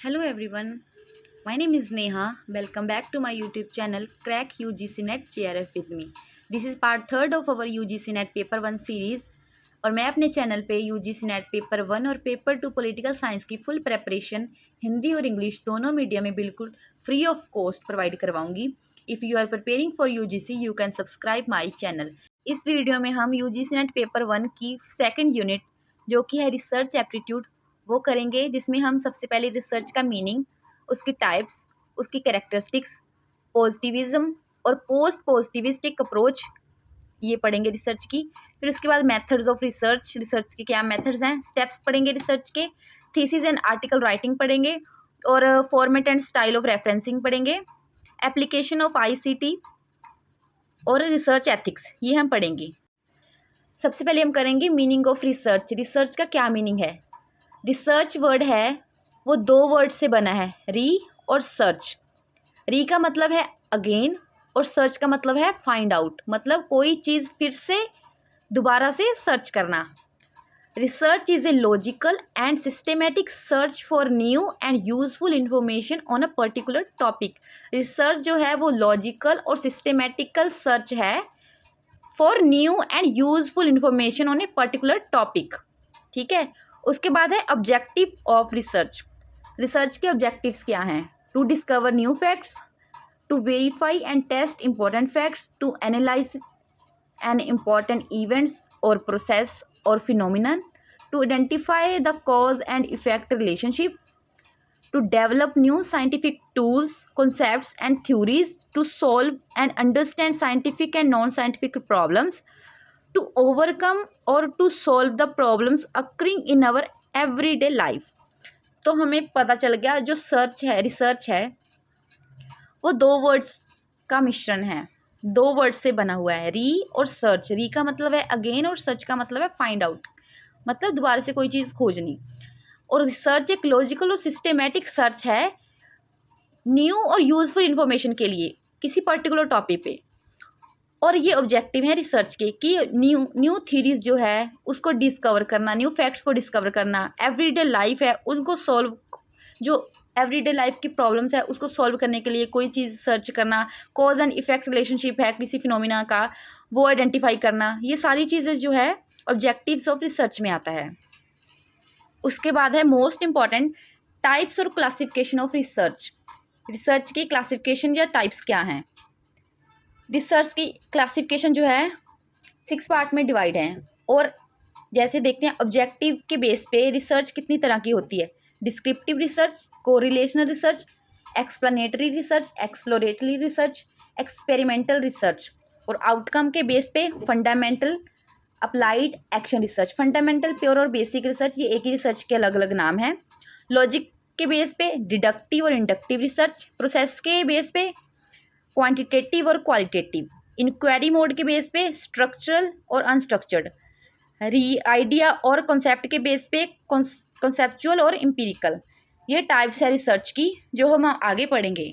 Hello everyone, my name is Neha. Welcome back to my YouTube channel Crack UGC Net JRF with me. This is part third of our UGC Net paper 1 series और मैं अपने channel पे UGC Net paper 1 और paper 2 political science की full preparation Hindi और English दोनों medium में बिल्कुल फ्री ऑफ कॉस्ट प्रोवाइड करवाऊंगी. If you are preparing for UGC you can subscribe my channel. इस वीडियो में हम UGC Net पेपर 1 की सेकेंड यूनिट जो कि है रिसर्च एप्टीट्यूड वो करेंगे, जिसमें हम सबसे पहले रिसर्च का मीनिंग, उसकी टाइप्स, उसकी कैरेक्टरिस्टिक्स, पॉजिटिविज्म और पोस्ट पॉजिटिविस्टिक अप्रोच ये पढ़ेंगे रिसर्च की. फिर उसके बाद मेथड्स ऑफ रिसर्च, रिसर्च के क्या मेथड्स हैं, स्टेप्स पढ़ेंगे रिसर्च के, थीसिस एंड आर्टिकल राइटिंग पढ़ेंगे और format and style of referencing पढ़ेंगे, एप्लीकेशन ऑफ ICT और रिसर्च एथिक्स ये हम पढ़ेंगे. सबसे पहले हम करेंगे मीनिंग ऑफ रिसर्च. रिसर्च का क्या मीनिंग है? रिसर्च वर्ड है वो दो वर्ड से बना है, री और सर्च. री का मतलब है अगेन और सर्च का मतलब है फाइंड आउट, मतलब कोई चीज़ फिर से दोबारा से सर्च करना. Research is a logical and systematic search for new and useful information on a particular topic. Research जो है वो लॉजिकल और सिस्टेमेटिकल सर्च है for new and useful information on a particular topic. ठीक है. उसके बाद है ऑब्जेक्टिव ऑफ रिसर्च. रिसर्च के ऑब्जेक्टिव्स क्या हैं? To discover new facts, to verify and test important facts, to analyze an important events और प्रोसेस और phenomenon, to identify the cause and effect relationship, to develop new scientific tools, concepts and theories to solve and understand scientific and non-scientific problems, to overcome or to solve the problems occurring in our everyday life. तो हमें पता चल गया जो search है, research है, वो दो वर्ड्स का मिश्रण है, दो वर्ड से बना हुआ है, री और सर्च. री का मतलब है अगेन और सर्च का मतलब है फाइंड आउट, मतलब दोबारा से कोई चीज़ खोजनी. और रिसर्च एक लॉजिकल और सिस्टेमेटिक सर्च है न्यू और यूजफुल इंफॉर्मेशन के लिए किसी पर्टिकुलर टॉपिक पे. और ये ऑब्जेक्टिव है रिसर्च के कि न्यू थ्योरीज जो है उसको डिस्कवर करना, न्यू फैक्ट्स को डिस्कवर करना, एवरीडे लाइफ है उनको सॉल्व, जो एवरीडे लाइफ की प्रॉब्लम्स है उसको सॉल्व करने के लिए कोई चीज़ सर्च करना, कॉज एंड इफेक्ट रिलेशनशिप है किसी फिनोमिना का वो आइडेंटिफाई करना, ये सारी चीज़ें जो है ऑब्जेक्टिव्स ऑफ रिसर्च में आता है. उसके बाद है मोस्ट इम्पॉर्टेंट टाइप्स और क्लासिफिकेशन ऑफ रिसर्च. रिसर्च की क्लासिफिकेशन या टाइप्स क्या हैं? रिसर्च की क्लासिफिकेशन जो है 6 पार्ट में डिवाइड है. और जैसे देखते हैं ऑब्जेक्टिव के बेस पे रिसर्च कितनी तरह की होती है. Descriptive research, correlational research, explanatory research, exploratory research, experimental research. और आउटकम के बेस पे fundamental, applied, action research. Fundamental, pure और बेसिक रिसर्च ये एक ही रिसर्च के अलग अलग नाम हैं. लॉजिक के बेस पे डिडक्टिव और इंडक्टिव रिसर्च. प्रोसेस के बेस पे क्वांटिटेटिव और क्वालिटेटिव. इंक्वायरी मोड के बेस पे स्ट्रक्चरल और अनस्ट्रक्चर्ड. आइडिया और कॉन्सेप्ट के बेस पे कॉन्सेप्चुअल और एम्पिरिकल. ये टाइप्स है रिसर्च की जो हम आगे पढ़ेंगे.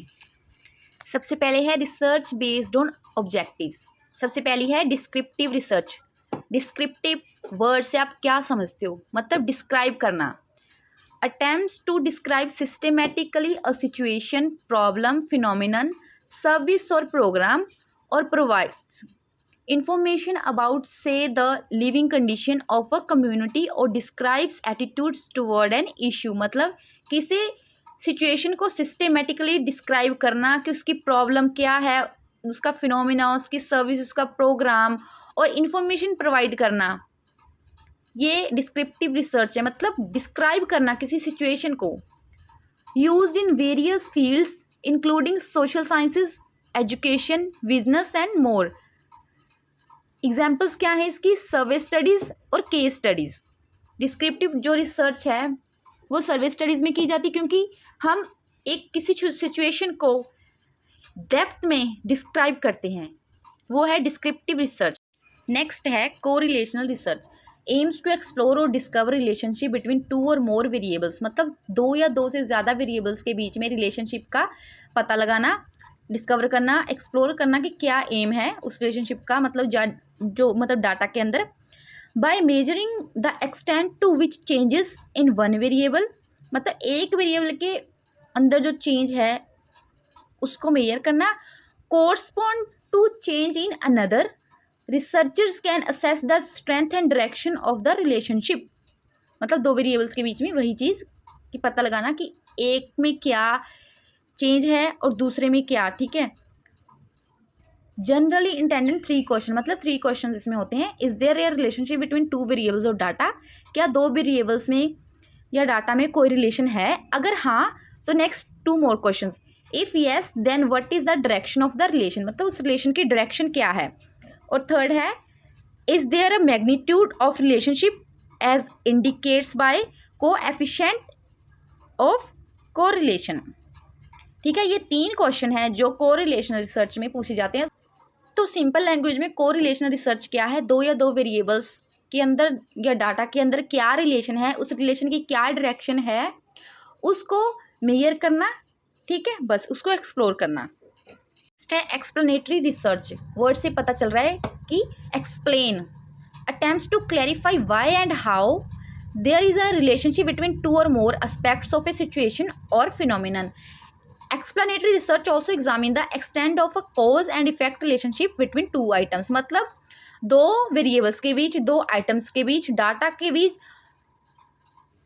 सबसे पहले है रिसर्च बेस्ड ऑन ऑब्जेक्टिव्स. सबसे पहली है डिस्क्रिप्टिव रिसर्च. डिस्क्रिप्टिव वर्ड से आप क्या समझते हो? मतलब डिस्क्राइब करना. Attempts to describe systematically a situation, problem, phenomenon, service और प्रोग्राम, और प्रोवाइड्स इंफॉर्मेशन अबाउट से the living condition of a community और describes attitudes toward an issue. मतलब किसी सिचुएशन को सिस्टेमेटिकली डिस्क्राइब करना कि उसकी प्रॉब्लम क्या है, उसका फिनोमिना, उसकी सर्विस, उसका प्रोग्राम और इन्फॉर्मेशन प्रोवाइड करना, ये डिस्क्रिप्टिव रिसर्च है. मतलब डिस्क्राइब करना किसी सिचुएशन को. Used in various fields including social sciences, education, business and more. Examples क्या है इसकी? सर्वे स्टडीज़ और केस स्टडीज़. डिस्क्रिप्टिव जो रिसर्च है वो सर्वे स्टडीज़ में की जाती है क्योंकि हम एक किसी सिचुएशन को डेप्थ में डिस्क्राइब करते हैं, वो है डिस्क्रिप्टिव रिसर्च. नेक्स्ट है correlational research. Aims to explore और डिस्कवर रिलेशनशिप बिटवीन टू और मोर वेरिएबल्स. मतलब दो या दो से ज़्यादा वेरिएबल्स के बीच में रिलेशनशिप का पता लगाना, डिस्कवर करना, एक्सप्लोर करना कि क्या एम है उस रिलेशनशिप का, मतलब जो मतलब डाटा के अंदर. By measuring the extent to which changes in one variable. मतलब एक वेरिएबल के अंदर जो चेंज है उसको मेजर करना। Correspond to change in another, researchers can assess the strength and direction of the relationship. मतलब दो वेरिएबल्स के बीच में वही चीज़ कि पता लगाना कि एक में क्या चेंज है और दूसरे में क्या। ठीक है। जनरली इंटेंडेड 3 क्वेश्चन, मतलब 3 क्वेश्चन इसमें होते हैं। Is there a relationship between 2 variables और डाटा, क्या 2 वेरिएबल्स में या डाटा में कोई रिलेशन है? अगर हाँ तो next 2 more question. If yes then what is the direction of the relation, मतलब उस रिलेशन की डायरेक्शन क्या है। और थर्ड है is there a magnitude of relationship as indicates by coefficient of correlation. ठीक है, ये 3 क्वेश्चन हैं जो कोरिलेशन रिसर्च में पूछे जाते हैं। तो सिंपल लैंग्वेज में कोरिलेशन रिसर्च क्या है? दो या दो वेरिएबल्स के अंदर या डाटा के अंदर क्या रिलेशन है, उस रिलेशन की क्या डायरेक्शन है, उसको मेजर करना। ठीक है, बस उसको एक्सप्लोर करना। एक्सप्लेनेटरी रिसर्च, वर्ड से पता चल रहा है कि explain, attempts to clarify why and how there is a relationship between 2 और more aspects of a situation और phenomenon. Explanatory research also examine the extent of a cause and effect relationship between 2 items। मतलब 2 variables के बीच, 2 items के बीच, data के बीच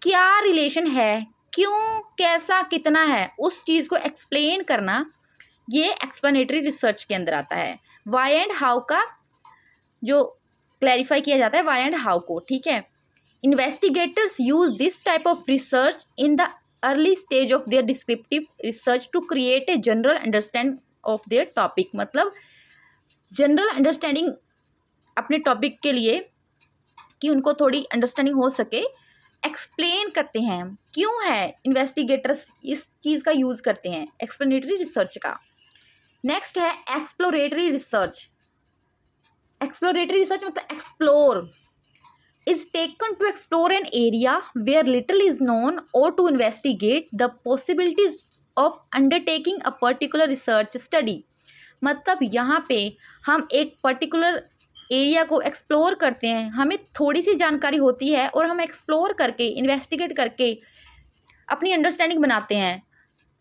क्या relation है, क्यों, कैसा, कितना है, उस चीज़ को एक्सप्लेन करना, ये एक्सप्लेनेटरी रिसर्च के अंदर आता है। वाई एंड हाउ का जो क्लैरिफाई किया जाता है, वाई एंड हाउ को। ठीक है। Investigators use this type of research in the early stage of their descriptive research to create a general understand of their topic. मतलब जनरल अंडरस्टैंडिंग अपने टॉपिक के लिए कि उनको थोड़ी अंडरस्टैंडिंग हो सके, एक्सप्लेन करते हैं क्यों है इन्वेस्टिगेटर्स इस चीज़ का यूज़ करते हैं, एक्सप्लेनेटरी रिसर्च का। नेक्स्ट है एक्सप्लोरेटरी रिसर्च। एक्सप्लोरेटरी रिसर्च मतलब explore is taken to explore an area where little is known or to investigate the possibilities of undertaking a particular research study। मतलब यहाँ पे हम एक पर्टिकुलर एरिया को explore करते हैं, हमें थोड़ी सी जानकारी होती है और हम एक्सप्लोर करके, इन्वेस्टिगेट करके अपनी अंडरस्टैंडिंग बनाते हैं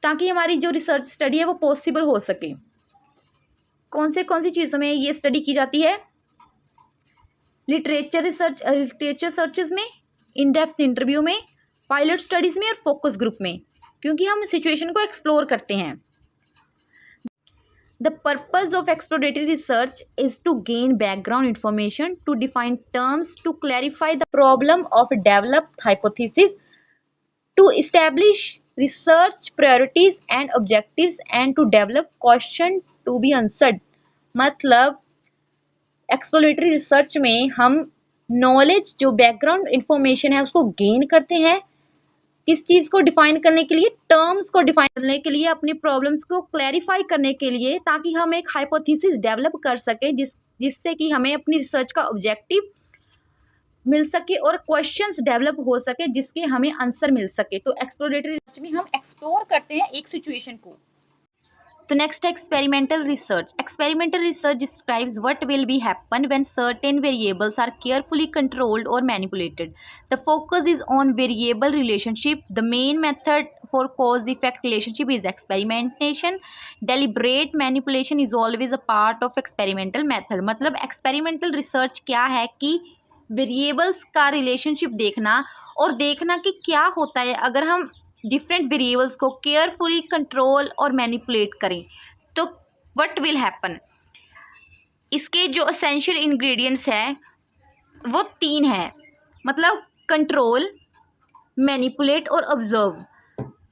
ताकि हमारी जो रिसर्च स्टडी है वो पॉसिबल हो सके। कौन सी चीज़ों में ये स्टडी की जाती है? लिटरेचर सर्चेज में, इन डेप्थ इंटरव्यू में, पायलट स्टडीज़ में और फोकस ग्रुप में, क्योंकि हम सिचुएशन को एक्सप्लोर करते हैं। The purpose of exploratory research is to gain background information, to define terms, to clarify the problem of develop hypothesis, to establish research priorities and objectives and to develop question to be answered. मतलब exploratory research में हम knowledge, जो background information है, उसको gain करते हैं। किस चीज़ को डिफाइन करने के लिए? टर्म्स को डिफाइन करने के लिए, अपनी प्रॉब्लम्स को क्लैरिफाई करने के लिए, ताकि हम एक हाइपोथेसिस डेवलप कर सके जिससे कि हमें अपनी रिसर्च का ऑब्जेक्टिव मिल सके और क्वेश्चंस डेवलप हो सके जिसके हमें आंसर मिल सके। तो एक्सप्लोरेटरी रिसर्च में हम एक्सप्लोर करते हैं एक सिचुएशन को। तो नेक्स्ट है experimental research. Experimental research describes what will be happen when certain variables are carefully controlled और manipulated. The focus is on variable relationship. The main method for cause effect relationship is experimentation. Deliberate manipulation is always a part of experimental method. मतलब experimental research क्या है कि variables का relationship देखना और देखना कि क्या होता है अगर हम डिफरेंट वेरिएबल्स को केयरफुली कंट्रोल और मैनिपुलेट करें तो व्हाट विल हैपन। इसके जो एसेंशियल इंग्रेडिएंट्स हैं वो 3 हैं, मतलब कंट्रोल, मैनिपुलेट और ऑब्जर्व।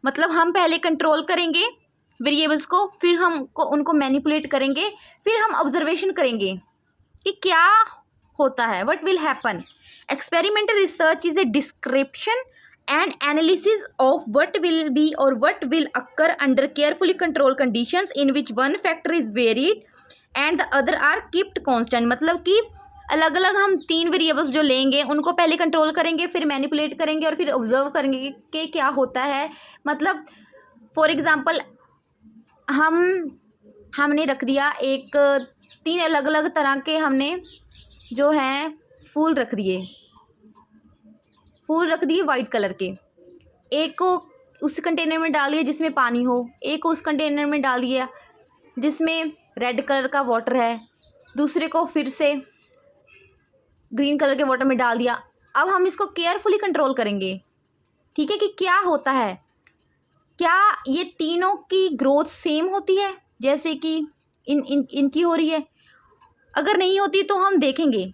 मतलब हम पहले कंट्रोल करेंगे वेरिएबल्स को, फिर हम उनको मैनिपुलेट करेंगे, फिर हम ऑब्जर्वेशन करेंगे कि क्या होता है, what will happen. Experimental research is a description and analysis of what will be or what will occur under carefully controlled conditions in which one factor is varied and the other are kept constant। मतलब कि अलग अलग हम 3 variables जो लेंगे उनको पहले control करेंगे, फिर मैनिपुलेट करेंगे और फिर ऑब्जर्व करेंगे कि क्या होता है। मतलब फॉर एग्जांपल हमने रख दिया एक 3 अलग अलग तरह के हमने जो हैं फूल रख दिए वाइट कलर के। एक को उस कंटेनर में डाल दिया जिसमें पानी हो, एक उस कंटेनर में डाल दिया जिसमें रेड कलर का वाटर है, दूसरे को फिर से ग्रीन कलर के वाटर में डाल दिया। अब हम इसको केयरफुली कंट्रोल करेंगे, ठीक है, कि क्या होता है, क्या ये तीनों की ग्रोथ सेम होती है जैसे कि इनकी हो रही है। अगर नहीं होती तो हम देखेंगे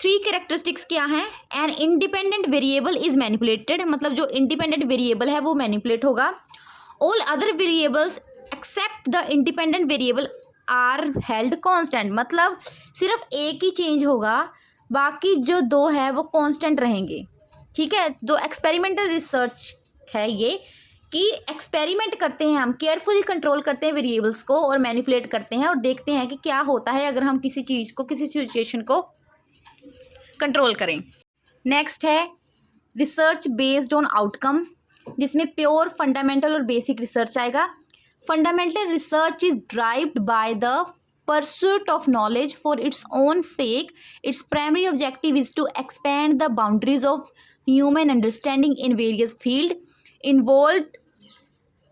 3 कैरेक्टरिस्टिक्स क्या हैं। An independent variable is manipulated, मतलब जो इंडिपेंडेंट वेरिएबल है वो मैनिपुलेट होगा। All other variables except the independent variable are held constant, मतलब सिर्फ एक ही चेंज होगा, बाकी जो 2 है वो कांस्टेंट रहेंगे, ठीक है। जो एक्सपेरिमेंटल रिसर्च है ये कि एक्सपेरिमेंट करते हैं हम, केयरफुली कंट्रोल करते हैं वेरिएबल्स को और मैनिपुलेट करते हैं और देखते हैं कि क्या होता है अगर हम किसी चीज़ को, किसी सिचुएशन को कंट्रोल करें। नेक्स्ट है रिसर्च बेस्ड ऑन आउटकम, जिसमें प्योर फंडामेंटल और बेसिक रिसर्च आएगा। Fundamental research is derived by the pursuit of knowledge for its own sake. Its primary objective is to expand the boundaries of human understanding in various fields, involved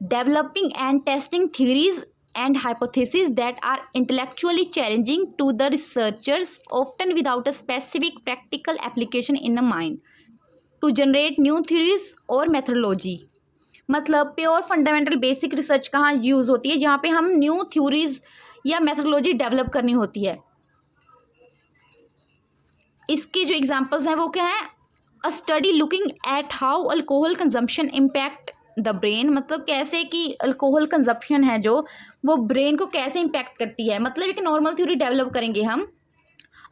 developing and testing theories and hypotheses that are intellectually challenging to the researchers, often without a specific practical application in the mind, to generate new theories or methodology. मतलब pure fundamental basic research कहाँ use होती है, जहाँ पे हम new theories या methodology develop करनी होती है। इसके जो एग्जांपल्स हैं वो क्या है, अ study looking at how alcohol consumption impact the brain, मतलब कैसे कि अल्कोहल कंजप्शन है जो वो ब्रेन को कैसे इम्पैक्ट करती है, मतलब एक नॉर्मल थ्योरी डेवलप करेंगे हम।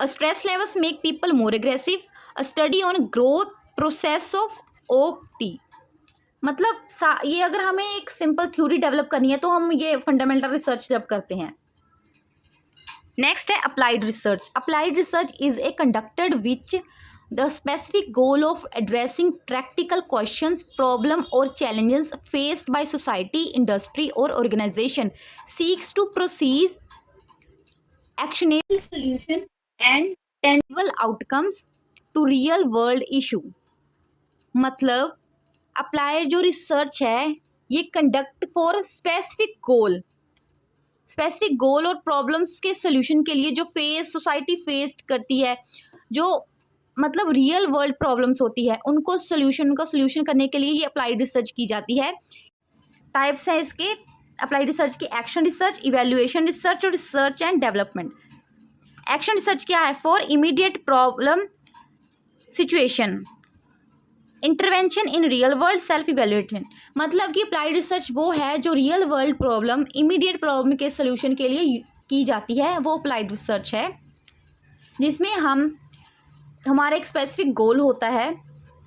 A stress levels make people more aggressive, a study on growth process of oak T, मतलब ये अगर हमें एक सिंपल थ्योरी डेवलप करनी है तो हम ये फंडामेंटल रिसर्च जब करते हैं। नेक्स्ट है applied research. Applied research is a conducted which the specific goal of addressing practical questions, problem और challenges faced by society, industry और organisation, seeks to proceed actionable solution and tangible outcomes to real world issue. मतलब apply जो research है ये conduct for specific goal और problems के solution के लिए जो सोसाइटी फेस्ड करती है, जो मतलब रियल वर्ल्ड प्रॉब्लम्स होती है उनको सोल्यूशन करने के लिए ये अप्लाइड रिसर्च की जाती है। टाइप्स हैं इसके अप्लाइड रिसर्च के, एक्शन रिसर्च, इवैल्यूएशन रिसर्च और research and development. Action research क्या है, for immediate problem situation, intervention in real world, self evaluation, मतलब कि अप्लाइड रिसर्च वो है जो real world problem, immediate problem के सोल्यूशन के लिए की जाती है, वो अप्लाइड रिसर्च है, जिसमें हमारा एक स्पेसिफिक गोल होता है,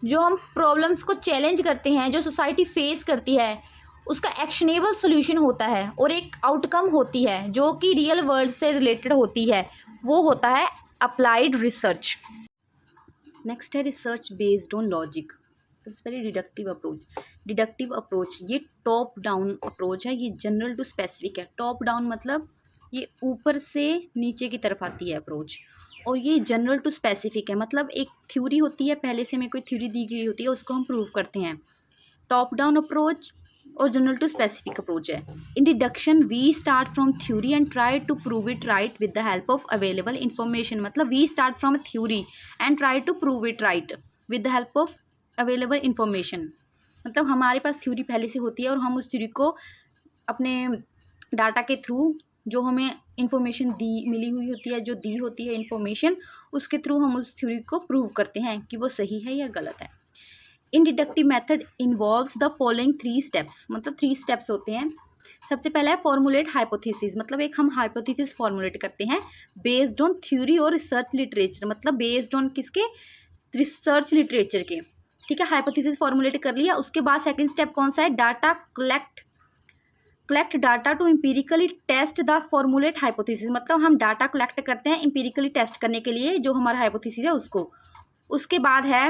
जो हम प्रॉब्लम्स को चैलेंज करते हैं, जो सोसाइटी फेस करती है, उसका एक्शनेबल सोल्यूशन होता है और एक आउटकम होती है जो कि रियल वर्ल्ड से रिलेटेड होती है, वो होता है अप्लाइड रिसर्च। नेक्स्ट है रिसर्च बेस्ड ऑन लॉजिक। सबसे पहले डिडक्टिव अप्रोच ये टॉप डाउन अप्रोच है, ये जनरल टू स्पेसिफिक है। टॉप डाउन मतलब ये ऊपर से नीचे की तरफ आती है अप्रोच, और ये जनरल टू स्पेसिफिक है, मतलब एक थ्योरी होती है, पहले से हमें कोई थ्योरी दी गई होती है, उसको हम प्रूव करते हैं। टॉप डाउन अप्रोच और जनरल टू स्पेसिफिक अप्रोच है। In deduction we start from theory and try to prove it right with the help of available information, मतलब we start from a theory and try to prove it right with the help of available information, मतलब हमारे पास theory पहले से होती है और हम उस थ्योरी को अपने डाटा के थ्रू, जो हमें इन्फॉर्मेशन मिली हुई होती है, जो दी होती है इन्फॉर्मेशन, उसके थ्रू हम उस थ्योरी को प्रूव करते हैं कि वो सही है या गलत है। In deductive method involves the following 3 steps, मतलब 3 स्टेप्स होते हैं। सबसे पहला है फॉर्मुलेट हाइपोथेसिस, मतलब एक हम हाइपोथेसिस फॉर्मुलेट करते हैं बेस्ड ऑन थ्योरी और रिसर्च लिटरेचर, मतलब बेस्ड ऑन किसके, रिसर्च लिटरेचर के, ठीक है। हाइपोथेसिस फॉर्मुलेट कर लिया, उसके बाद सेकंड स्टेप कौन सा है, data collect data to empirically test the formulate hypothesis, मतलब हम डाटा कलेक्ट करते हैं एम्पिरिकली टेस्ट करने के लिए जो हमारा हाइपोथेसिस है उसको। उसके बाद है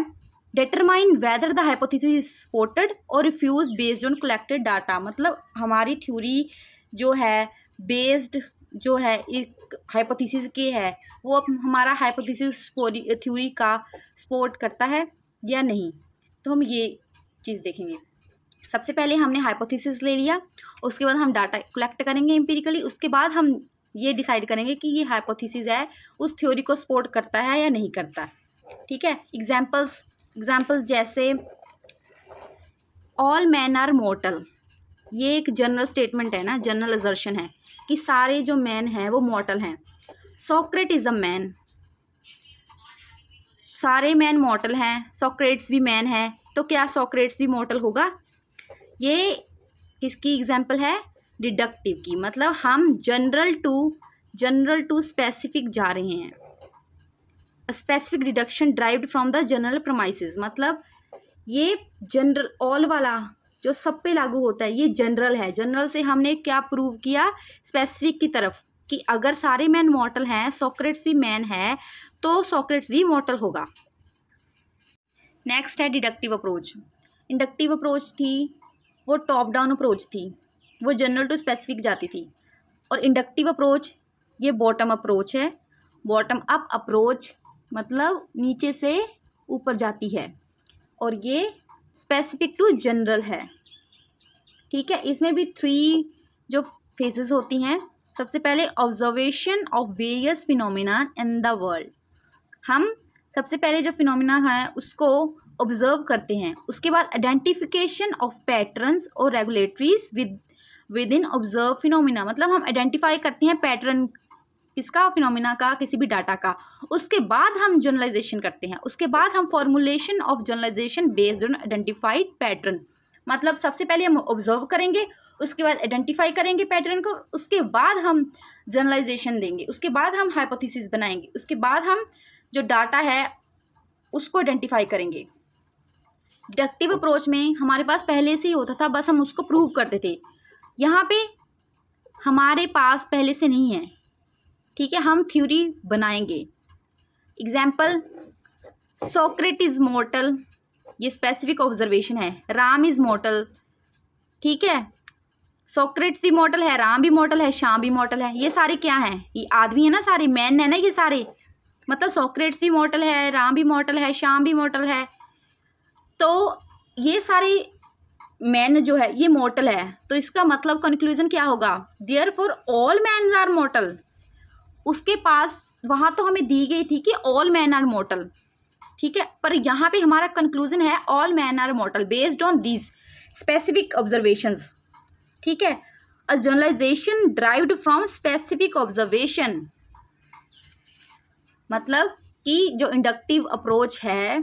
determine whether the hypothesis is supported और refuse based on collected data, मतलब हमारी थ्योरी जो है बेस्ड जो है एक हाइपोथेसिस के है, वो हमारा हाइपोथेसिस थ्योरी का सपोर्ट करता है या नहीं, तो हम ये चीज़ देखेंगे। सबसे पहले हमने हाइपोथेसिस ले लिया, उसके बाद हम डाटा कलेक्ट करेंगे एम्पिरिकली, उसके बाद हम ये डिसाइड करेंगे कि ये हाइपोथेसिस है उस थ्योरी को सपोर्ट करता है या नहीं करता। ठीक है, एग्जाम्पल्स जैसे ऑल मैन आर मॉर्टल, ये एक जनरल स्टेटमेंट है ना, जनरल असर्शन है कि सारे जो मैन हैं वो मॉर्टल हैं। सोक्रेट इज अ मैन, सारे मैन मॉर्टल हैं, सोक्रेट्स भी मैन है, तो क्या सोक्रेट्स भी मॉर्टल होगा? ये किसकी एग्जाम्पल है? डिडक्टिव की, मतलब हम जनरल टू स्पेसिफिक जा रहे हैं। Specific deduction derived from the general premises, मतलब ये जनरल ऑल वाला जो सब पे लागू होता है ये जनरल है। जनरल से हमने क्या प्रूव किया? स्पेसिफिक की तरफ, कि अगर सारे मैन मॉर्टल हैं, सोक्रेट्स भी मैन है, तो सोक्रेट्स भी मॉर्टल होगा। नेक्स्ट है डिडक्टिव अप्रोच। इंडक्टिव अप्रोच थी वो टॉप डाउन अप्रोच थी, वो जनरल टू स्पेसिफिक जाती थी। और इंडक्टिव अप्रोच ये बॉटम अप्रोच है। बॉटम अप अप्रोच मतलब नीचे से ऊपर जाती है, और ये स्पेसिफिक टू जनरल है। ठीक है, इसमें भी 3 जो फेजेस होती हैं। सबसे पहले observation of various phenomena in the world, हम सबसे पहले जो फिनोमिना है उसको ऑब्जर्व करते हैं। उसके बाद आइडेंटिफिकेशन ऑफ पैटर्न्स और regulatories with in observe phenomena, मतलब हम आइडेंटिफाई करते हैं पैटर्न किसका? फिनोमिना का, किसी भी डाटा का। उसके बाद हम जनरलाइजेशन करते हैं, उसके बाद हम formulation of generalization based on identified pattern, मतलब सबसे पहले हम ऑब्जर्व करेंगे, उसके बाद आइडेंटिफाई करेंगे पैटर्न को, उसके बाद हम जनरलाइजेशन देंगे, उसके बाद हम हाइपोथेसिस बनाएंगे, उसके बाद हम जो डाटा है उसको आइडेंटिफाई करेंगे। डिडक्टिव अप्रोच में हमारे पास पहले से ही होता था, बस हम उसको प्रूव करते थे। यहाँ पे हमारे पास पहले से नहीं है। ठीक है, हम थ्योरी बनाएंगे। एग्जाम्पल, सोक्रेट इज मॉर्टल, ये स्पेसिफिक ऑब्जर्वेशन है। राम इज मॉर्टल, ठीक है, सोक्रेट्स भी मॉर्टल है, राम भी मॉर्टल है, श्याम भी मॉर्टल है। ये सारे क्या हैं? ये आदमी है ना, सारे मैन है ना ये सारे, मतलब सोक्रेट्स भी मॉर्टल है, राम भी मॉर्टल है, श्याम भी मॉर्टल है, तो ये सारे मैन जो है ये मॉर्टल है। तो इसका मतलब कंक्लूजन क्या होगा? Therefore all man are mortal. उसके पास वहाँ तो हमें दी गई थी कि ऑल मैन आर मॉर्टल, ठीक है, पर यहाँ पे हमारा कंक्लूजन है all man are mortal based on this specific observations. ठीक है, a generalisation derived from specific observation, मतलब कि जो इंडक्टिव अप्रोच है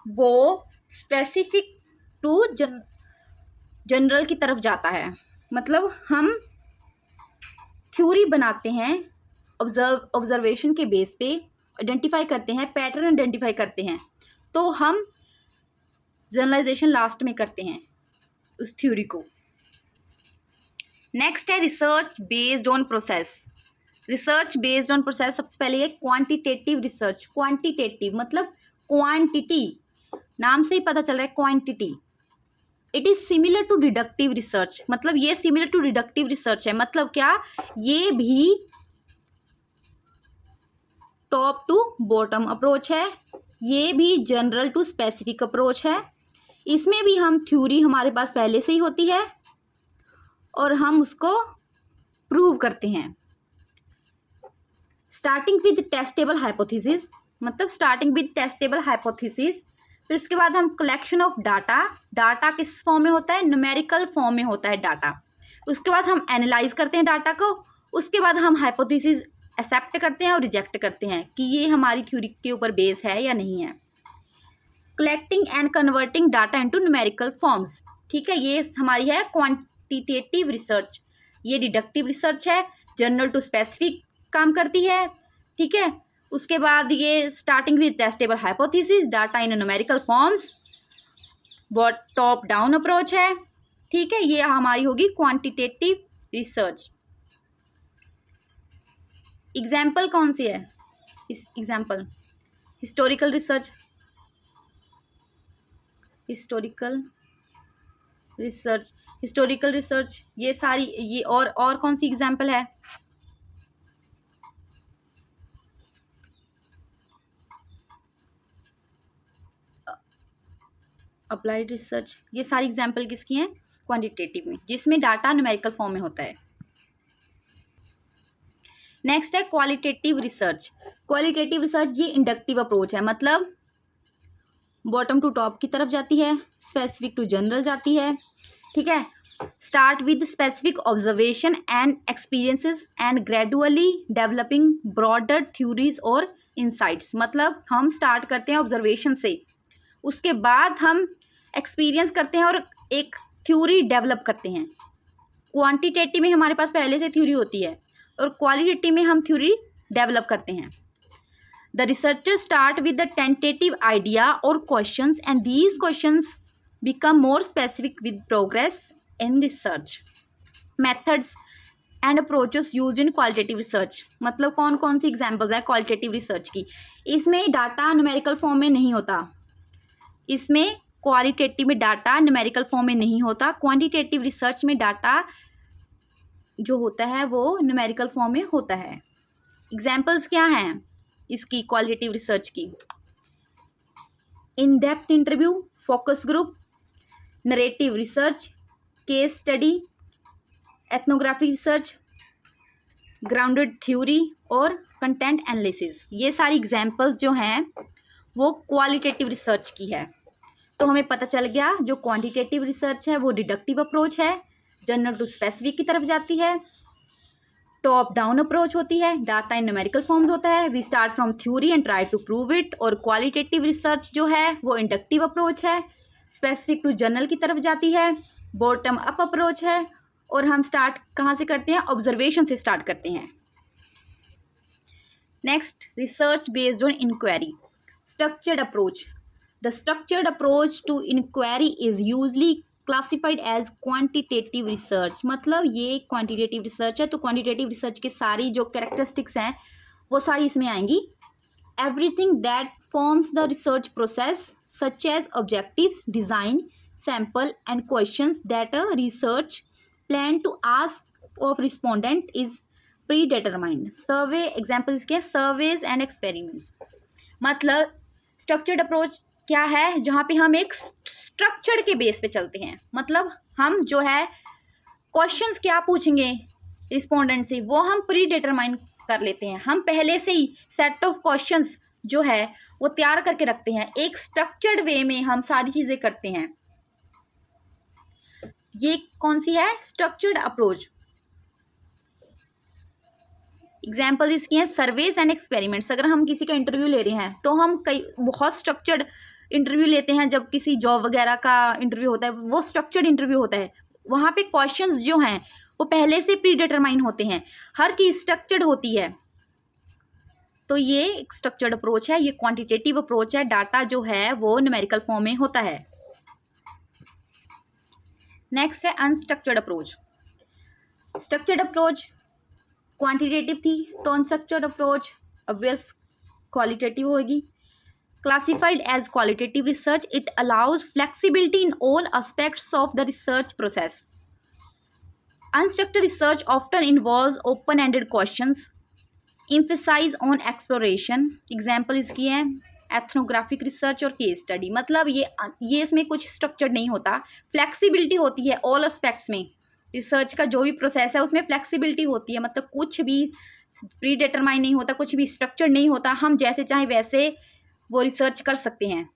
वो स्पेसिफिक टू जनरल की तरफ जाता है। मतलब हम थ्योरी बनाते हैं ऑब्जर्वेशन के बेस पे, आइडेंटिफाई करते हैं, पैटर्न आइडेंटिफाई करते हैं, तो हम जनरलाइजेशन लास्ट में करते हैं उस थ्योरी को। नेक्स्ट है research based on process. Research based on process सबसे पहले है क्वांटिटेटिव रिसर्च। क्वांटिटेटिव मतलब क्वांटिटी, नाम से ही पता चल रहा है quantity. It is similar to deductive research, मतलब ये सिमिलर टू डिडक्टिव रिसर्च है। मतलब क्या? ये भी टॉप टू बॉटम अप्रोच है, ये भी जनरल टू स्पेसिफिक अप्रोच है। इसमें भी हम थ्योरी हमारे पास पहले से ही होती है और हम उसको प्रूव करते हैं। स्टार्टिंग विद टेस्टेबल हाइपोथेसिस, मतलब स्टार्टिंग विद टेस्टेबल हाइपोथेसिस, फिर उसके बाद हम कलेक्शन ऑफ डाटा। डाटा किस फॉर्म में होता है? न्यूमेरिकल फॉर्म में होता है डाटा। उसके बाद हम एनालाइज करते हैं डाटा को, उसके बाद हम हाइपोथेसिस एक्सेप्ट करते हैं और रिजेक्ट करते हैं कि ये हमारी थ्योरी के ऊपर बेस है या नहीं है। Collecting and converting data into numerical forms, ठीक है, ये हमारी है क्वांटिटेटिव रिसर्च। ये डिडक्टिव रिसर्च है, जनरल टू स्पेसिफिक काम करती है। ठीक है, उसके बाद ये starting with testable hypothesis, data in numerical forms, top down approach है। ठीक है, ये हमारी होगी क्वांटिटेटिव रिसर्च। एग्जाम्पल कौन सी है? इस example historical research, historical research, ये सारी, ये और कौन सी एग्जाम्पल है? अप्लाइड रिसर्च, ये सारी एग्जाम्पल किसकी हैं? क्वांटिटेटिव में, जिसमें डाटा न्यूमेरिकल फॉर्म में होता है। नेक्स्ट है क्वालिटेटिव रिसर्च। क्वालिटेटिव रिसर्च ये इंडक्टिव अप्रोच है, मतलब बॉटम टू टॉप की तरफ जाती है, स्पेसिफिक टू जनरल जाती है, ठीक है। Start with specific observation and experiences and gradually developing broader theories और इंसाइट्स, मतलब हम स्टार्ट करते हैं ऑब्जर्वेशन से, उसके बाद हम एक्सपीरियंस करते हैं और एक थ्योरी डेवलप करते हैं। क्वांटिटेटिव में हमारे पास पहले से थ्योरी होती है और क्वालिटेटिव में हम थ्योरी डेवलप करते हैं। The researcher start with the tentative idea और questions and these questions become more specific with progress in research. Methods and approaches use in qualitative research, मतलब कौन कौन सी एग्जाम्पल्स है क्वालिटेटिव रिसर्च की। इसमें डाटा न्यूमेरिकल फॉर्म में नहीं होता, इसमें क्वालिटेटिव में डाटा न्यूमेरिकल फॉर्म में नहीं होता, क्वांटिटेटिव रिसर्च में डाटा जो होता है वो न्यूमेरिकल फॉर्म में होता है। एग्जाम्पल्स क्या हैं इसकी क्वालिटेटिव रिसर्च की? In depth interview, focus group, narrative research, case study, ethnography research, grounded theory और कंटेंट एनालिसिस, ये सारी एग्जाम्पल्स जो हैं वो क्वालिटेटिव रिसर्च की है। तो हमें पता चल गया जो क्वांटिटेटिव रिसर्च है वो डिडक्टिव अप्रोच है, जनरल टू स्पेसिफिक की तरफ जाती है, टॉप डाउन अप्रोच होती है, डाटा इन न्यूमेरिकल फॉर्म्स होता है, we start from theory and try to prove it, और क्वालिटेटिव रिसर्च जो है वो इंडक्टिव अप्रोच है, स्पेसिफिक टू जनरल की तरफ जाती है, बॉटम अप अप्रोच है, और हम स्टार्ट कहाँ से करते हैं? ऑब्जर्वेशन से स्टार्ट करते हैं। Next, research based on inquiry, structured approach. The structured approach to inquiry is usually classified as quantitative research, मतलब ये क्वांटिटेटिव रिसर्च है। तो क्वांटिटेटिव रिसर्च के सारी जो कैरेक्टरिस्टिक्स हैं वो सारी इसमें आएंगी। Everything that forms the research process such as objectives, design, sample and questions that a research plan to ask of respondent is predetermined. Survey examples के सर्वेज एंड एक्सपेरिमेंट्स, मतलब स्ट्रक्चर्ड अप्रोच क्या है? जहाँ पे हम एक structure के base पे चलते हैं, मतलब हम जो है क्वेश्चंस क्या पूछेंगे रिस्पोंडेंट से वो हम प्री डिटरमाइन कर लेते हैं। हम पहले से ही सेट ऑफ क्वेश्चंस जो है वो तैयार करके रखते हैं, एक स्ट्रक्चर्ड वे में हम सारी चीज़ें करते हैं। ये कौन सी है? Structured approach. एग्जाम्पल इसकी हैं सर्वेज एंड एक्सपेरिमेंट्स। अगर हम किसी का इंटरव्यू ले रहे हैं तो हम बहुत स्ट्रक्चर्ड इंटरव्यू लेते हैं। जब किसी जॉब वगैरह का इंटरव्यू होता है वो स्ट्रक्चर्ड इंटरव्यू होता है, वहाँ पे क्वेश्चंस जो हैं वो पहले से प्री डिटरमाइन होते हैं, हर चीज़ स्ट्रक्चर्ड होती है। तो ये एक स्ट्रक्चर्ड अप्रोच है, ये क्वांटिटेटिव अप्रोच है, डाटा जो है वो न्यूमेरिकल फॉर्म में होता है। नेक्स्ट है unstructured approach. Structured approach quantitative थी तो अनस्ट्रक्चर्ड अप्रोच ऑब्वियस क्वालिटेटिव होगी। Classified as qualitative research, it allows flexibility in all aspects of the research process. Unstructured research often involves open ended questions, emphasize on exploration. Example इसकी है ethnographic research और case study, मतलब ये इसमें कुछ structured नहीं होता, फ्लेक्सिबिलिटी होती है ऑल एस्पेक्ट्स में। रिसर्च का जो भी प्रोसेस है उसमें फ्लेक्सिबिलिटी होती है, मतलब कुछ भी प्री डिटरमाइन नहीं होता, कुछ भी स्ट्रक्चर नहीं होता, हम जैसे चाहे वैसे वो रिसर्च कर सकते हैं।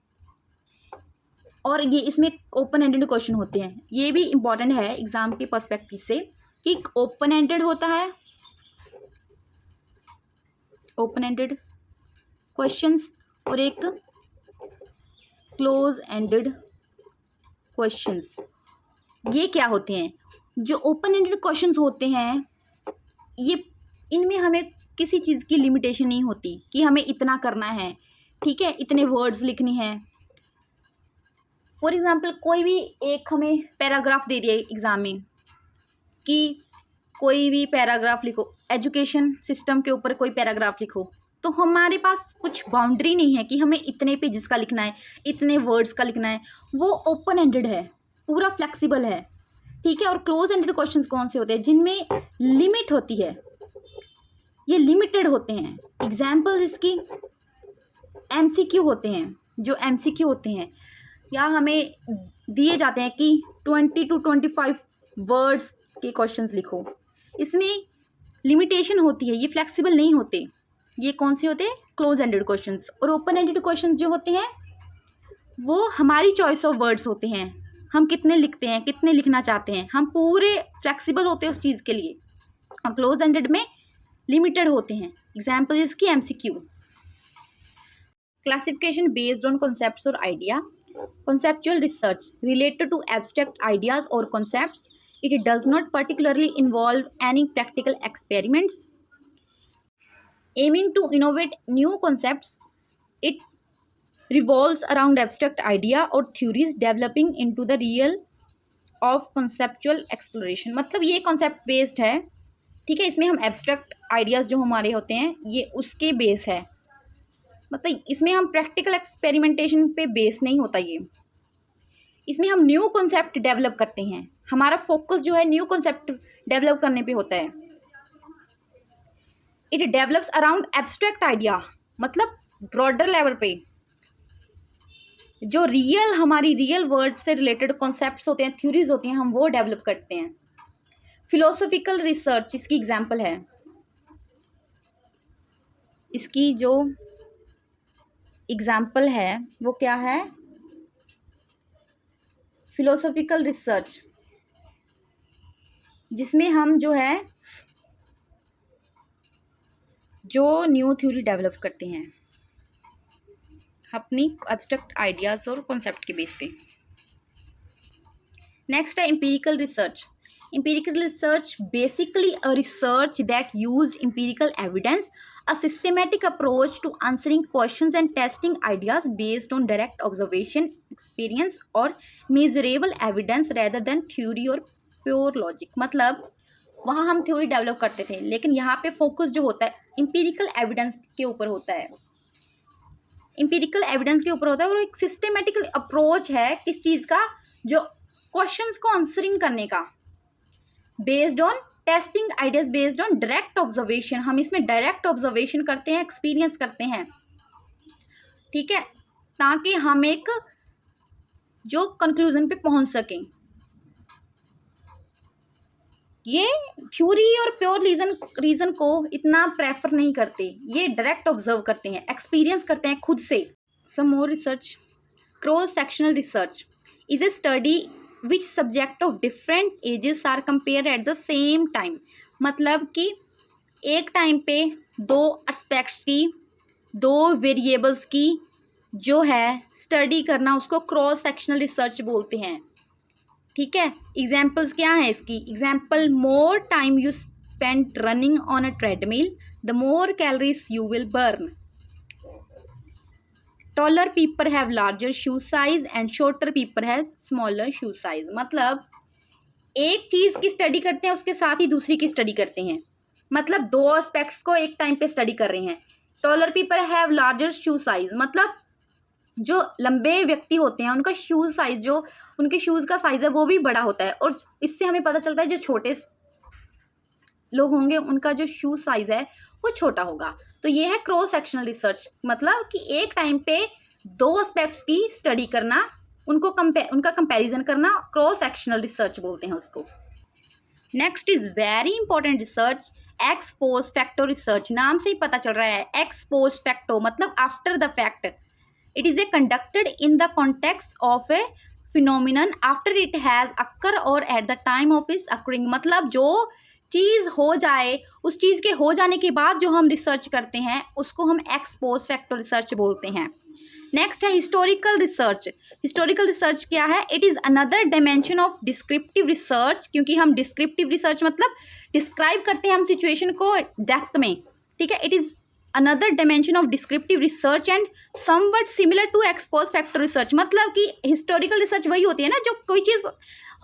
और ये इसमें ओपन एंडेड क्वेश्चन होते हैं, ये भी इम्पॉर्टेंट है एग्जाम के पर्सपेक्टिव से कि ओपन एंडेड होता है, ओपन एंडेड क्वेश्चंस और एक क्लोज एंडेड क्वेश्चंस। ये क्या होते हैं? जो ओपन एंडेड क्वेश्चंस होते हैं ये इनमें हमें किसी चीज़ की लिमिटेशन नहीं होती कि हमें इतना करना है, ठीक है, इतने वर्ड्स लिखने हैं। फॉर एग्जांपल कोई भी एक हमें पैराग्राफ दे दिया एग्ज़ाम में कि कोई भी पैराग्राफ लिखो, एजुकेशन सिस्टम के ऊपर कोई पैराग्राफ लिखो, तो हमारे पास कुछ बाउंड्री नहीं है कि हमें इतने पेजेस का लिखना है, इतने वर्ड्स का लिखना है। वो ओपन एंडेड है, पूरा फ्लेक्सिबल है, ठीक है। और क्लोज एंडेड क्वेश्चंस कौन से होते हैं? जिनमें लिमिट होती है, ये लिमिटेड होते हैं। एग्जाम्पल इसकी एमसीक्यू होते हैं। जो एमसीक्यू होते हैं या हमें दिए जाते हैं कि 20 to 25 वर्ड्स के क्वेश्चंस लिखो, इसमें लिमिटेशन होती है, ये फ्लेक्सिबल नहीं होते। ये कौन से होते हैं? Close ended questions. और ओपन एंडेड क्वेश्चंस जो होते हैं वो हमारी चॉइस ऑफ वर्ड्स होते हैं, हम कितने लिखते हैं, कितने लिखना चाहते हैं, हम पूरे फ्लेक्सिबल होते हैं उस चीज़ के लिए। और क्लोज एंडेड में लिमिटेड होते हैं। एग्जाम्पल इसकी MCQ। Classification based on concepts और idea. Conceptual research related to abstract ideas or concepts. It does not particularly involve any practical experiments. Aiming to innovate new concepts, it revolves around abstract idea or theories developing into the real of conceptual exploration. मतलब ये concept based है, ठीक है। इसमें हम abstract ideas जो हमारे होते हैं ये उसके बेस है, मतलब इसमें हम प्रैक्टिकल एक्सपेरिमेंटेशन पे बेस नहीं होता ये। इसमें हम न्यू कॉन्सेप्ट डेवलप करते हैं, हमारा फोकस जो है न्यू कॉन्सेप्ट डेवलप करने पे होता है। It develops around abstract idea, मतलब ब्रॉडर लेवल पे जो रियल हमारी रियल वर्ल्ड से रिलेटेड कॉन्सेप्ट्स होते हैं, थ्योरीज होती हैं, हम वो डेवलप करते हैं। फिलोसॉफिकल रिसर्च इसकी एग्जाम्पल है। इसकी जो एग्जाम्पल है वो क्या है? फिलोसॉफिकल रिसर्च, जिसमें हम जो है जो न्यू थ्योरी डेवलप करते हैं अपनी एब्स्ट्रैक्ट आइडियाज और कॉन्सेप्ट के बेस पे। नेक्स्ट है empirical research. Empirical research basically a research that used empirical evidence, a systematic approach to answering questions and testing ideas based on direct observation, experience or measurable evidence rather than theory or pure logic। मतलब वहाँ हम theory develop करते थे, लेकिन यहाँ पे focus जो होता है एम्पिरिकल एविडेंस के ऊपर होता है। एम्पिरिकल एविडेंस के ऊपर होता है और एक सिस्टेमेटिक अप्रोच है किस चीज़ का? जो क्वेश्चंस को आंसरिंग करने का, based on testing ideas, based on direct observation. हम इसमें डायरेक्ट ऑब्जर्वेशन करते हैं, एक्सपीरियंस करते हैं, ठीक है, ताकि हम एक जो कंक्लूजन पे पहुंच सकें। ये थ्योरी और प्योर रीजन को इतना प्रेफर नहीं करते, ये डायरेक्ट ऑब्जर्व करते हैं, एक्सपीरियंस करते हैं खुद से। Some more research. Cross sectional research is a study which subject of different ages are compare at the same time. मतलब कि एक टाइम पे दो एस्पेक्ट्स की, दो वेरिएबल्स की जो है स्टडी करना, उसको क्रॉस सेक्शनल रिसर्च बोलते हैं, ठीक है। एग्जाम्पल्स क्या हैं इसकी? Example, more time you spend running on a treadmill the more calories you will burn. taller people have larger shoe size and shorter people have smaller shoe size। मतलब एक चीज़ की स्टडी करते हैं उसके साथ ही दूसरी की स्टडी करते हैं, मतलब दो एस्पेक्ट्स को एक टाइम पे स्टडी कर रहे हैं। taller people have larger shoe size, मतलब जो लंबे व्यक्ति होते हैं उनका शूज़ साइज, जो उनके शूज़ का साइज़ है वो भी बड़ा होता है। और इससे हमें पता चलता है जो छोटे लोग होंगे उनका जो शू साइज़ है वो छोटा होगा। तो ये है क्रॉस सेक्शनल रिसर्च, मतलब कि एक टाइम पे दो एस्पेक्ट्स की स्टडी करना, उनका कंपैरिजन करना, क्रॉस सेक्शनल रिसर्च बोलते हैं उसको। Next is very important research, ex post facto research. नाम से ही पता चल रहा है, एक्स पोस्ट फैक्टो मतलब after the fact. It is a conducted in the context of a phenomenon after it has occur और at the time of its occurring. मतलब जो चीज़ हो जाए, उस चीज़ के हो जाने के बाद जो हम रिसर्च करते हैं उसको हम एक्स पोस्ट फैक्टो रिसर्च बोलते हैं। नेक्स्ट है हिस्टोरिकल रिसर्च। हिस्टोरिकल रिसर्च क्या है? It is another dimension of descriptive research, क्योंकि हम डिस्क्रिप्टिव रिसर्च मतलब डिस्क्राइब करते हैं हम सिचुएशन को डेप्थ में, ठीक है। It is another dimension of descriptive research and somewhat similar to ex post facto research. मतलब कि हिस्टोरिकल रिसर्च वही होती है ना, जो कोई चीज़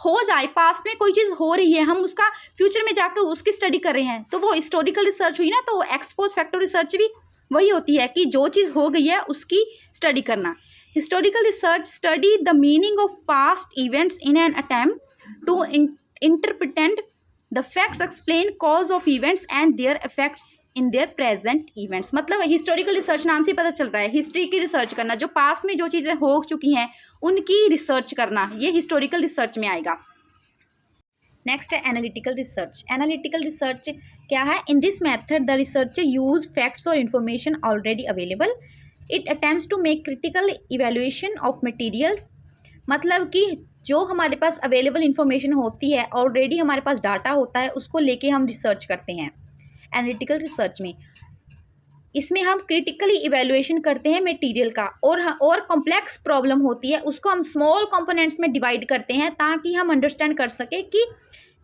हो जाए, पास्ट में कोई चीज़ हो रही है, हम उसका फ्यूचर में जाकर उसकी स्टडी कर रहे हैं, तो वो हिस्टोरिकल रिसर्च हुई ना। तो एक्स पोस्ट फैक्टो रिसर्च भी वही होती है कि जो चीज़ हो गई है उसकी स्टडी करना। Historical research study the meaning of past events in an attempt to interpret the facts, explain cause of events and their effects in their present events. मतलब हिस्टोरिकल रिसर्च नाम से पता चल रहा है हिस्ट्री की रिसर्च करना, जो पास्ट में जो चीज़ें हो चुकी हैं उनकी रिसर्च करना, ये हिस्टोरिकल रिसर्च में आएगा। नेक्स्ट है एनालिटिकल रिसर्च। एनालिटिकल रिसर्च क्या है? In this method the researcher use facts और information already available. It attempts to make critical evaluation of materials. मतलब कि जो हमारे पास अवेलेबल इन्फॉर्मेशन होती है, ऑलरेडी हमारे पास डाटा होता है, उसको लेके हम रिसर्च करते हैं एनालिटिकल रिसर्च में। इसमें हम क्रिटिकली इवेल्युएशन करते हैं मटेरियल का, और कॉम्प्लेक्स प्रॉब्लम होती है उसको हम स्मॉल कंपोनेंट्स में डिवाइड करते हैं, ताकि हम अंडरस्टैंड कर सके कि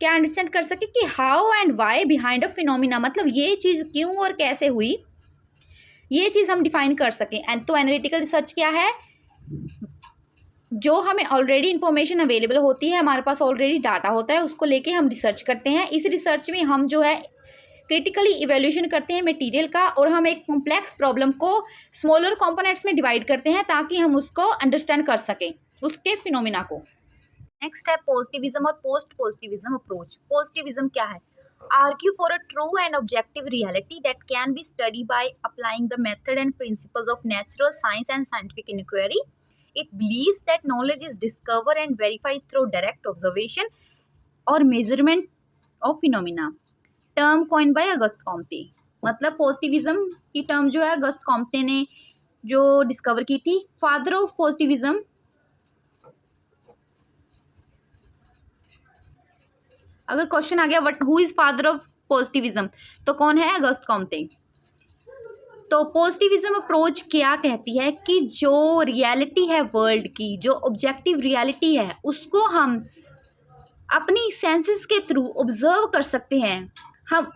क्या अंडरस्टैंड कर सके कि how and why behind a phenomena, मतलब ये चीज़ क्यों और कैसे हुई, ये चीज़ हम डिफाइन कर सकें। एंड तो एनालिटिकल रिसर्च क्या है? जो हमें ऑलरेडी इन्फॉर्मेशन अवेलेबल होती है, हमारे पास ऑलरेडी डाटा होता है, उसको लेके हम रिसर्च करते हैं। इस रिसर्च में हम जो है क्रिटिकली इवेल्यूशन करते हैं मटेरियल का, और हम एक कॉम्प्लेक्स प्रॉब्लम को स्मॉलर कंपोनेंट्स में डिवाइड करते हैं, ताकि हम उसको अंडरस्टैंड कर सकें, उसके फिनोमिना को। नेक्स्ट है पॉजिटिविज्म और पोस्ट पॉजिटिविज्म अप्रोच। पॉजिटिविज्म क्या है? Argue for a true and objective reality that can be study by applying the method and principles of natural science and scientific inquiry. It believes that knowledge is discovered and verified through direct observation or measurement of phenomena. Term coined by August Comte. मतलब positivism की term जो है अगस्त Comte ने जो discover की थी। Father of positivism, अगर question आ गया what who is father of positivism, तो कौन है? अगस्त कॉम्टे। तो पॉजिटिविज्म अप्रोच क्या कहती है कि जो रियलिटी है वर्ल्ड की, जो ऑब्जेक्टिव रियलिटी है, उसको हम अपनी सेंसेस के थ्रू ऑब्जर्व कर सकते हैं। हम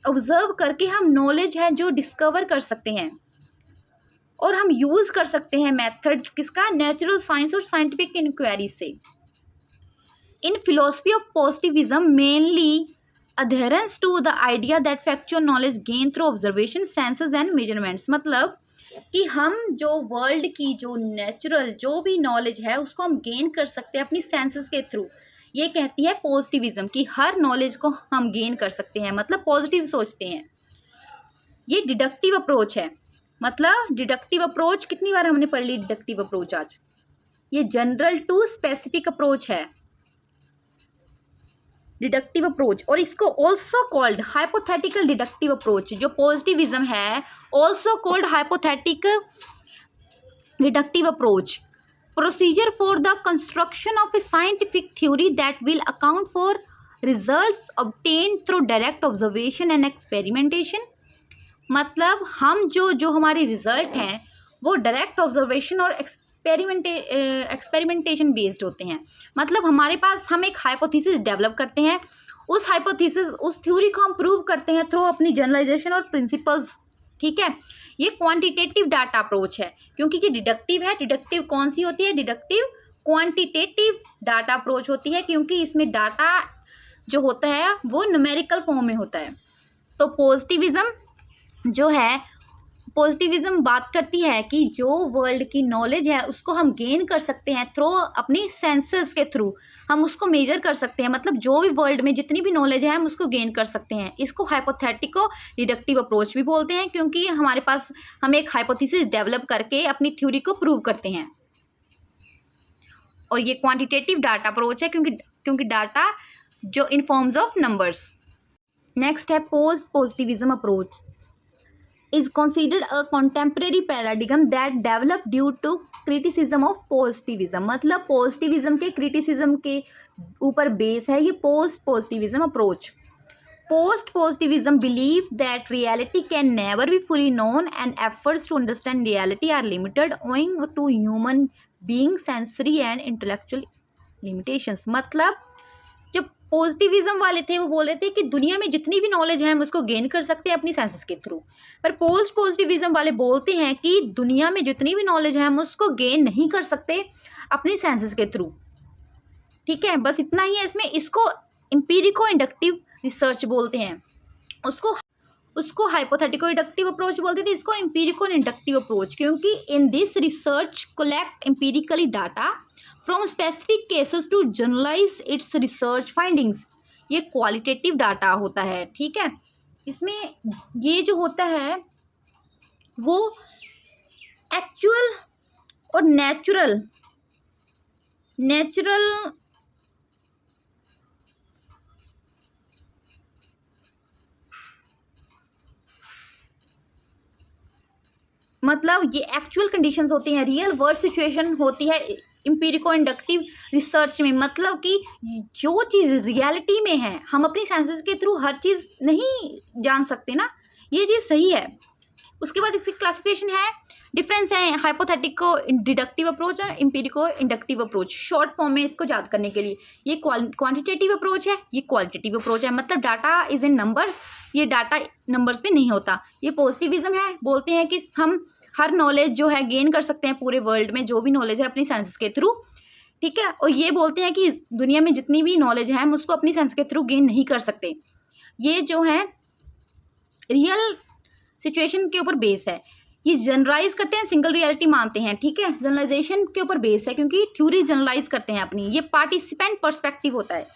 ऑब्जर्व करके हम नॉलेज है जो डिस्कवर कर सकते हैं, और हम यूज़ कर सकते हैं मेथड्स किसका? नेचुरल साइंस और साइंटिफिक इंक्वायरी से। इन philosophy of positivism mainly adherence to the idea that factual knowledge gained through observation, senses and measurements। मतलब कि हम जो वर्ल्ड की जो नेचुरल जो भी नॉलेज है उसको हम गेन कर सकते हैं अपनी सेंसेस के थ्रू। ये कहती है पॉजिटिविज्म कि हर नॉलेज को हम गेन कर सकते हैं, मतलब पॉजिटिव सोचते हैं। ये डिडक्टिव अप्रोच है। मतलब डिडक्टिव अप्रोच कितनी बार हमने पढ़ ली डिडक्टिव अप्रोच आज? ये जनरल टू स्पेसिफिक अप्रोच है डिडक्टिव अप्रोच, और इसको also called hypothetical deductive approach. जो पॉजिटिविज्म है also called hypothetical deductive approach. Procedure for the construction of A scientific theory that will account for results obtained through direct observation and experimentation. मतलब हम जो हमारे result हैं वो direct observation और experimentation based होते हैं। मतलब हमारे पास हम एक हाइपोथेसिस डेवलप करते हैं, उस हाइपोथेसिस उस थ्योरी को हम प्रूव करते हैं थ्रू अपनी जनरलाइजेशन और प्रिंसिपल्स। ठीक है, ये क्वांटिटेटिव डाटा अप्रोच है, क्योंकि ये डिडक्टिव है। डिडक्टिव कौन सी होती है? डिडक्टिव क्वांटिटेटिव डाटा अप्रोच होती है, क्योंकि इसमें डाटा जो होता है वो न्यूमेरिकल फॉर्म में होता है। तो पॉजिटिविज्म जो है, पॉजिटिविज्म बात करती है कि जो वर्ल्ड की नॉलेज है उसको हम गेन कर सकते हैं थ्रू अपनी सेंसेस के थ्रू, हम उसको मेजर कर सकते हैं। मतलब जो भी वर्ल्ड में जितनी भी नॉलेज है हम उसको गेन कर सकते हैं। इसको हाइपोथेटिको डिडक्टिव अप्रोच भी बोलते हैं, क्योंकि हमारे पास हम एक हाइपोथेसिस डेवलप करके अपनी थ्योरी को प्रूव करते हैं। और ये क्वांटिटेटिव डाटा अप्रोच है, क्योंकि डाटा जो इन फॉर्म्स ऑफ नंबर्स। नेक्स्ट है post positivism approach is considered a contemporary paradigm that developed due to criticism of positivism। मतलब positivism के criticism के ऊपर बेस है ये post positivism approach। Post positivism believe that reality can never be fully known and efforts to understand reality are limited owing to human being sensory and intellectual limitations। मतलब जो positivism वाले थे वो बोल रहे थे कि दुनिया में जितनी भी नॉलेज है हम उसको गेन कर सकते हैं अपनी सेंसेस के थ्रू, पर पोस्ट पॉजिटिविज्म वाले बोलते हैं कि दुनिया में जितनी भी नॉलेज है हम उसको गेन नहीं कर सकते अपनी सेंसेस के थ्रू। ठीक है, बस इतना ही है इसमें। इसको एम्पिरिको इंडक्टिव रिसर्च बोलते हैं, उसको हाइपोथेटिको इंडक्टिव अप्रोच बोलते थे, इसको एम्पिरिको इंडक्टिव अप्रोच, क्योंकि in this research collect empirically data from specific cases to generalize its research findings. ये क्वालिटेटिव डाटा होता है। ठीक है, इसमें ये जो होता है वो एक्चुअल और नेचुरल मतलब ये एक्चुअल कंडीशंस होती हैं, रियल वर्ल्ड सिचुएशन होती है एम्पिरिको इंडक्टिव रिसर्च में। मतलब कि जो चीज़ रियलिटी में है हम अपनी सेंसेस के थ्रू हर चीज़ नहीं जान सकते ना, ये चीज़ सही है। उसके बाद इसकी क्लासिफिकेशन है, डिफरेंस है हाइपोथेटिको डिडक्टिव अप्रोच और एम्पिरिको इंडक्टिव अप्रोच। शॉर्ट फॉर्म में इसको याद करने के लिए, ये क्वांटिटेटिव अप्रोच है, ये क्वालिटेटिव अप्रोच है। मतलब डाटा इज इन नंबर्स, ये डाटा नंबर्स पे नहीं होता। ये पॉजिटिविज्म है, बोलते हैं कि हम हर नॉलेज जो है गेन कर सकते हैं पूरे वर्ल्ड में, जो भी नॉलेज है अपनी सेंसेस के थ्रू, ठीक है। और ये बोलते हैं कि दुनिया में जितनी भी नॉलेज है हम उसको अपनी सेंस के थ्रू गेन नहीं कर सकते। ये जो है रियल सिचुएशन के ऊपर बेस है। ये जनरलाइज करते हैं, सिंगल रियलिटी मानते हैं, ठीक है। जनरलाइजेशन के ऊपर बेस है क्योंकि थ्योरी जनरलाइज करते हैं अपनी। ये पार्टिसिपेंट पर्सपेक्टिव होता है,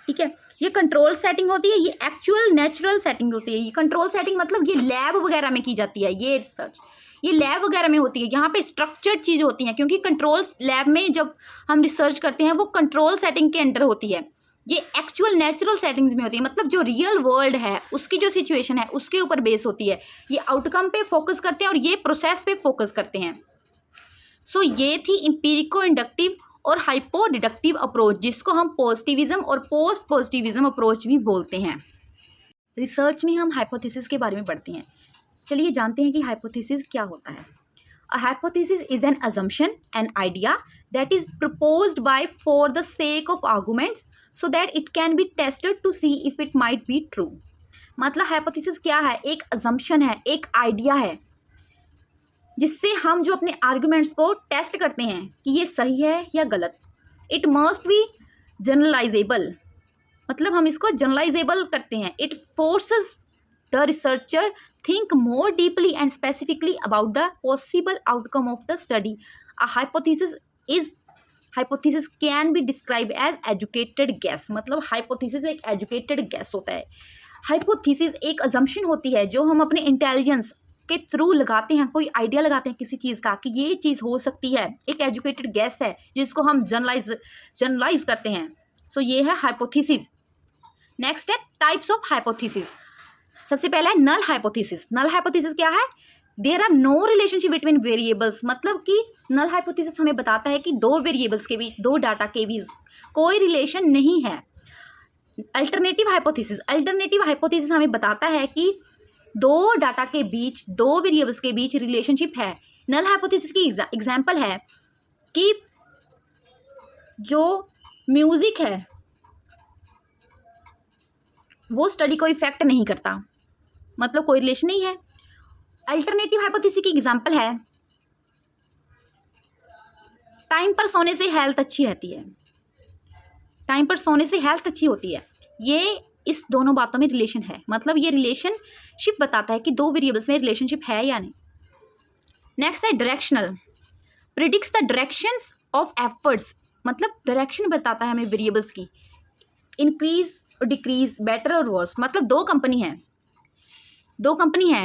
ठीक है। ये कंट्रोल सेटिंग होती है, ये एक्चुअल नेचुरल सेटिंग होती है। ये कंट्रोल सेटिंग मतलब ये लैब वगैरह में की जाती है, ये रिसर्च ये लैब वगैरह में होती है। यहाँ पे स्ट्रक्चर्ड चीज़ होती हैं क्योंकि कंट्रोल लैब में जब हम रिसर्च करते हैं वो कंट्रोल सेटिंग के अंडर होती है। ये एक्चुअल नेचुरल सेटिंग्स में होती है, मतलब जो रियल वर्ल्ड है उसकी जो सिचुएशन है उसके ऊपर बेस होती है। ये आउटकम पे फोकस करते हैं और ये प्रोसेस पे फोकस करते हैं। सो ये थी एम्पिरिको इंडक्टिव और हाइपो डिडक्टिव अप्रोच, जिसको हम पॉजिटिविज्म और पोस्ट पॉजिटिविज्म अप्रोच भी बोलते हैं। रिसर्च में हम हाइपोथेसिस के बारे में पढ़ते हैं। चलिए जानते हैं कि हाइपोथेसिस क्या होता है। A hypothesis is an assumption, an idea that is proposed by for the sake of arguments so that it can be tested to see if it might be true. मतलब हाइपोथेसिस क्या है? एक assumption है, एक idea है जिससे हम जो अपने आर्गुमेंट्स को टेस्ट करते हैं कि ये सही है या गलत। इट मस्ट बी जनरलाइजेबल, मतलब हम इसको जनरलाइजेबल करते हैं। It forces the researcher think more deeply and specifically about the possible outcome of the study. A hypothesis can be described as educated guess. मतलब hypothesis एक educated guess होता है। hypothesis एक assumption होती है जो हम अपने intelligence के थ्रू लगाते हैं, कोई आइडिया लगाते हैं किसी चीज़ का कि ये चीज़ हो सकती है। एक एजुकेटेड गैस है जिसको हम जनरलाइज करते हैं। सो ये है हाइपोथेसिस। नेक्स्ट है टाइप्स ऑफ हाइपोथेसिस। सबसे पहला है नल हाइपोथेसिस। नल हाइपोथेसिस क्या है? There are no relationship between variables. मतलब कि नल हाइपोथेसिस हमें बताता है कि दो वेरिएबल्स के बीच, दो डाटा के बीच कोई रिलेशन नहीं है। अल्टरनेटिव हाइपोथेसिस हमें बताता है कि दो डाटा के बीच, दो वेरिएबल्स के बीच रिलेशनशिप है। नल हाइपोथेसिस की एग्जांपल है कि जो म्यूजिक है वो स्टडी को इफेक्ट नहीं करता, मतलब कोई रिलेशन नहीं है। अल्टरनेटिव हाइपोथेसिस की एग्जांपल है टाइम पर सोने से हेल्थ अच्छी रहती है, टाइम पर सोने से हेल्थ अच्छी होती है। ये इस दोनों बातों में रिलेशन है, मतलब ये रिलेशनशिप बताता है कि दो वेरिएबल्स में रिलेशनशिप है या नहीं। नेक्स्ट है directional, predicts the directions of efforts. मतलब डायरेक्शन बताता है हमें वेरिएबल्स की, इंक्रीज और डिक्रीज, बेटर और वर्स। मतलब दो कंपनी है,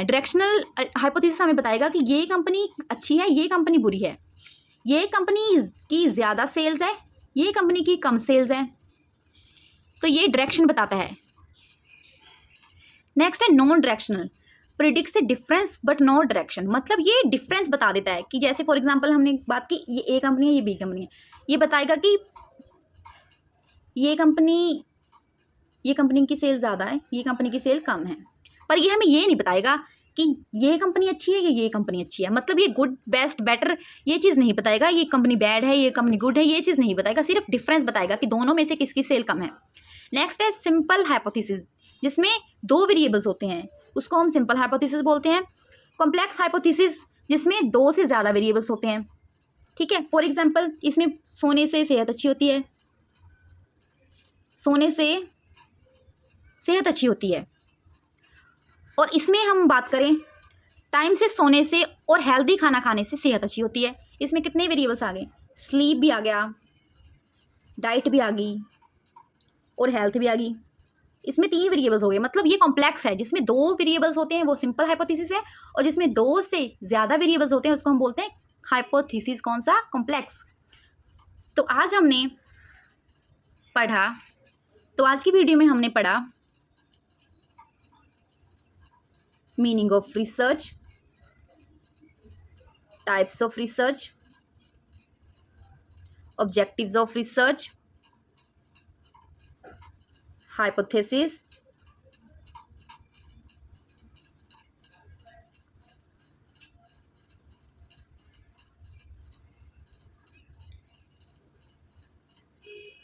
डायरेक्शनल हाइपोथेसिस हमें बताएगा कि ये कंपनी अच्छी है, ये कंपनी बुरी है, ये कंपनी की ज़्यादा सेल्स है, ये कंपनी की कम सेल्स है। तो ये डायरेक्शन बताता है। नेक्स्ट है non directional, predicts the difference but no direction. मतलब ये डिफरेंस बता देता है कि जैसे फॉर एग्जांपल हमने बात की ये ए कंपनी है, ये बी कंपनी है, ये बताएगा कि ये कंपनी की सेल ज़्यादा है, ये कंपनी की सेल कम है। पर ये हमें ये नहीं बताएगा कि ये कंपनी अच्छी है या ये कंपनी अच्छी है। मतलब ये गुड, बेस्ट, बेटर ये चीज़ नहीं बताएगा, ये कंपनी बैड है, ये कंपनी गुड है, ये चीज़ नहीं बताएगा। सिर्फ डिफरेंस बताएगा कि दोनों में से किसकी सेल कम है। नेक्स्ट है सिंपल हाइपोथेसिस, जिसमें दो वेरिएबल्स होते हैं, उसको हम सिंपल हाइपोथेसिस बोलते हैं। कॉम्प्लेक्स हाइपोथेसिस जिसमें दो से ज़्यादा वेरिएबल्स होते हैं, ठीक है। फॉर एग्जाम्पल इसमें सोने से सेहत अच्छी होती है, सोने से सेहत अच्छी होती है। और इसमें हम बात करें टाइम से सोने से और हेल्दी खाना खाने से सेहत अच्छी होती है। इसमें कितने वेरिएबल्स आ गए? स्लीप भी आ गया, डाइट भी आ गई और हेल्थ भी आ गई। इसमें 3 वेरिएबल्स हो गए, मतलब ये कॉम्प्लेक्स है। जिसमें 2 वेरिएबल्स होते हैं वो सिंपल हाइपोथेसिस है, और जिसमें 2 से ज़्यादा वेरिएबल्स होते हैं उसको हम बोलते हैं हाइपोथेसिस कौन सा, कॉम्प्लेक्स। तो आज हमने पढ़ा, तो आज की वीडियो में हमने पढ़ा meaning of research, types of research, objectives of research, hypothesis,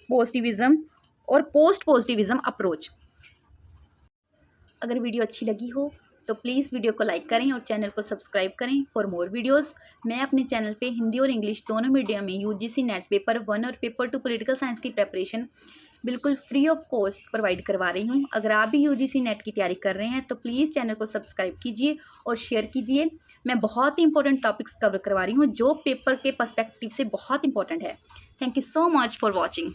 positivism और पोस्ट पॉजिटिविज्म अप्रोच। अगर वीडियो अच्छी लगी हो तो प्लीज़ वीडियो को लाइक करें और चैनल को सब्सक्राइब करें फॉर मोर वीडियोस। मैं अपने चैनल पे हिंदी और इंग्लिश दोनों मीडियम में यूजीसी नेट पेपर 1 और पेपर 2 पॉलिटिकल साइंस की प्रेपरेशन बिल्कुल फ्री ऑफ कॉस्ट प्रोवाइड करवा रही हूँ। अगर आप भी यूजीसी नेट की तैयारी कर रहे हैं तो प्लीज़ चैनल को सब्सक्राइब कीजिए और शेयर कीजिए। मैं बहुत ही इंपॉर्टेंट टॉपिक्स कवर करवा रही हूँ जो पेपर के पर्सपेक्टिव से बहुत इंपॉर्टेंट है। Thank you so much for watching.